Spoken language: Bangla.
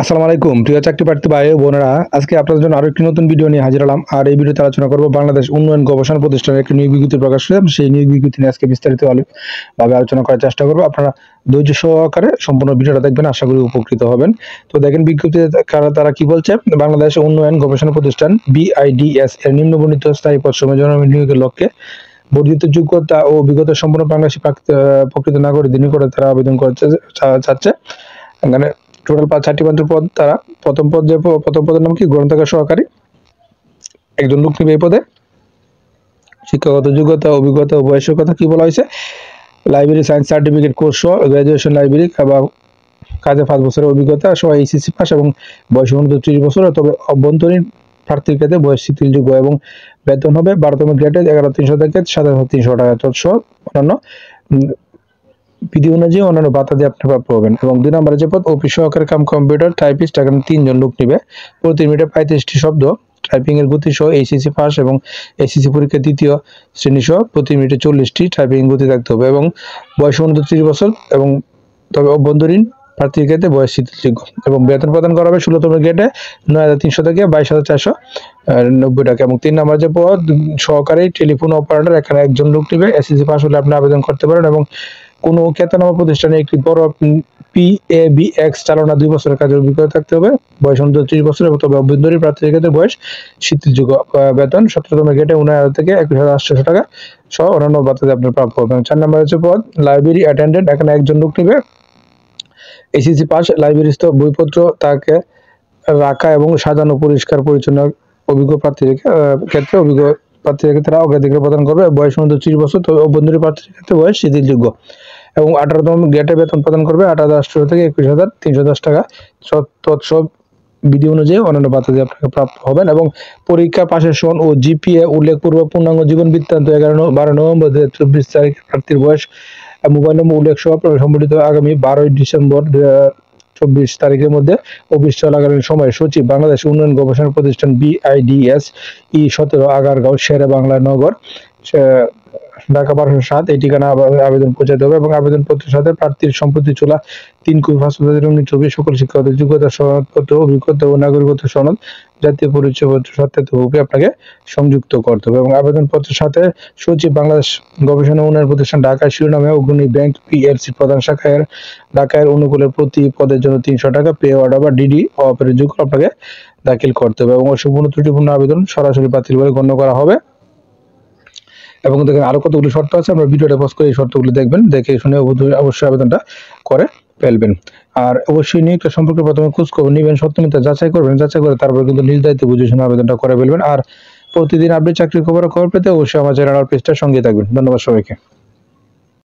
আসসালামু আলাইকুম প্রিয় চাকরি প্রার্থী ভাই ও বোনেরা, আজকে আপনাদের জন্য আরো একটি নতুন ভিডিও নিয়ে হাজির হলাম। আর এই ভিডিওতে আলোচনা করব বাংলাদেশ উন্নয়ন গবেষণা প্রতিষ্ঠানের একটি নিয়োগ বিজ্ঞপ্তি প্রকাশ হয়েছে। সেই নিয়োগ বিজ্ঞপ্তি নিয়ে আজকে বিস্তারিত ভাবে আলোচনা করার চেষ্টা করব। আপনারা ধৈর্য সহকারে সম্পূর্ণ ভিডিওটা দেখবেন, আশা করি উপকৃত হবেন। তো দেখেন বিজ্ঞপ্তিতে তারা কি বলছে। বাংলাদেশ উন্নয়ন গবেষণা প্রতিষ্ঠান BIDS এর নিম্নবর্ণিত স্থায়ী পদ সমূহে জনবল নিয়োগের লক্ষ্যে বর্ধিত যোগ্যতা ও অভিজ্ঞতা সম্পন্ন বাংলাদেশি প্রকৃত নাগরিকদের নিকটে তারা আবেদন করতে চাচ্ছে। এখানে টোটাল 4টি পদ। তারা প্রথম পদের নাম কি? গ্রন্থাগার সহকারী। একজন লোক নিবে এই পদে। শিক্ষাগত যোগ্যতা, অভিজ্ঞতা ও বয়সের কথা কি বলা হয়েছে? লাইব্রেরি সায়েন্স সার্টিফিকেট কোর্স সহ গ্রাজুয়েশন লাইব্রেরি বা কাজে 5 বছরের অভিজ্ঞতা সহ ACC পাস এবং বয়স 30 বছর, তবে অভ্যন্তরীণ প্রার্থীর ক্ষেত্রে বয়স শিথিলযোগ্য এবং বেতন হবে 12তম গ্রেডে 11,300 থেকে 7,300 টাকা সহ অন্যান্য বিধি অনুযায়ী অন্যান্য ভাতা দিয়ে আপনি প্রাপ্য হবেন। এবং 2 নম্বরে যে পদ অফিস সহকারী কাম কম্পিউটার টাইপিস্ট, এখানে 3 জন লোক নিবে। প্রতি মিনিটে 35টি শব্দ টাইপিং এর গতি সহ ACC পাস এবং ACC পরীক্ষা 3য় শ্রেণী সহ প্রতি মিনিটে 40টি টাইপিং গতি থাকতে হবে এবং বয়স 29 বছর এবং তবে অভ্যন্তরীণ প্রার্থীর ক্ষেত্রে বয়স শিথিলযোগ্য এবং বেতন প্রদান করা হবে 16তম গ্রেডে 9,300 থেকে 22,490 টাকা। এবং 3 নম্বর যে পদ সহকারী টেলিফোন অপারেটর, এখানে একজন লোক নিবে। SSC পাস হলে আপনি আবেদন করতে পারেন এবং কোনো খ্যাতনামা প্রতিষ্ঠানে একটি বড় PABX চালনা 2 বছরের কাজের অভিজ্ঞতা থাকতে হবে। বয়স 29 বছর এবং তবে অভ্যন্তরীণ প্রার্থীর ক্ষেত্রে বয়স শিথিলযোগ্য। বেতন 17তম গ্রেডে 19,000 থেকে 21,800 টাকা সহ অন্যান্য ভাতাতে আপনার প্রাপ্য হবে। 4 নম্বর হচ্ছে পদ লাইব্রেরি অ্যাটেন্ডেন্ট, এখানে একজন লোক নিবে। ACC পাস, লাইব্রেরিস্থ বইপত্র তাকে রাখা এবং সাজানো পরিষ্কার পরিচ্ছন্ন অভিজ্ঞ প্রার্থীর ক্ষেত্রে তারা অগ্রাধিকার প্রদান করবে। বয়স 29 বছর, তবে অভ্যন্তরীণ প্রার্থীর ক্ষেত্রে বয়স শিথিলযোগ্য এবং 18তম গ্রেডে বেতন প্রদান করবে 18,800 থেকে 21,310 টাকা তৎসব বিধি অনুযায়ী অন্যান্য ভাতা দিয়ে আপনাকে প্রাপ্ত হবেন। এবং পরীক্ষা পাশের সন ও GPA উল্লেখপূর্বক পূর্ণাঙ্গ জীবন বৃত্তান্ত 12 নভেম্বর 2024 তারিখ প্রার্থীর বয়স মোবাইল নম্বর উল্লেখ সহ সম্বলিত আগামী 12 ডিসেম্বর 2024 তারিখের মধ্যে অফিস চলাকালীন সময়ে সচিব বাংলাদেশ উন্নয়ন গবেষণা প্রতিষ্ঠান BIDS E17 আগারগাঁও শেরে বাংলা নগর ঢাকা 1207 এই ঠিকানা আবেদন পৌঁছাতে হবে এবং আবেদনপত্রের সাথে প্রার্থীর সম্পত্তি চলা 3 কপি পাসপোর্ট ছবি, সকল শিক্ষাগত যোগ্যতা সনদপত্র, অভিজ্ঞতা ও নাগরিকত্ব সনদ, জাতীয় পরিচয়পত্র সত্যায়িত কপি আপনাকে সংযুক্ত করতে হবে। এবং আবেদনপত্রের সাথে সচিব বাংলাদেশ গবেষণা উন্নয়ন প্রতিষ্ঠান ঢাকা শিরোনামে অগ্রণী ব্যাংক PLC প্রধান শাখায় ঢাকার অনুকূলে প্রতি পদের জন্য 300 টাকা পে অর্ডার বা DD অপের যোগ্য আপনাকে দাখিল করতে হবে এবং সম্পূর্ণ ত্রুটিপূর্ণ আবেদন সরাসরি বাতিল বলে গণ্য করা হবে। এবং দেখেন আরো কতগুলো শর্ত আছে, আমরা ভিডিওটা পজ করে এই শর্তগুলো দেখবেন, দেখে শুনে অবশ্যই আবেদনটা করে ফেলবেন। আর অবশ্যই নিয়োগটা সম্পর্কে প্রথমে খোঁজ খবর নেবেন, সত্যমিতা যাচাই করবেন, যাচাই করে তারপর কিন্তু নিজ দায়িত্বে বুঝে শুনে আবেদনটা করে ফেলবেন। আর প্রতিদিন আপনি চাকরির খবর পেতে অবশ্যই আমার চ্যানেল আর পেজটার সঙ্গে থাকবেন। ধন্যবাদ সবাইকে।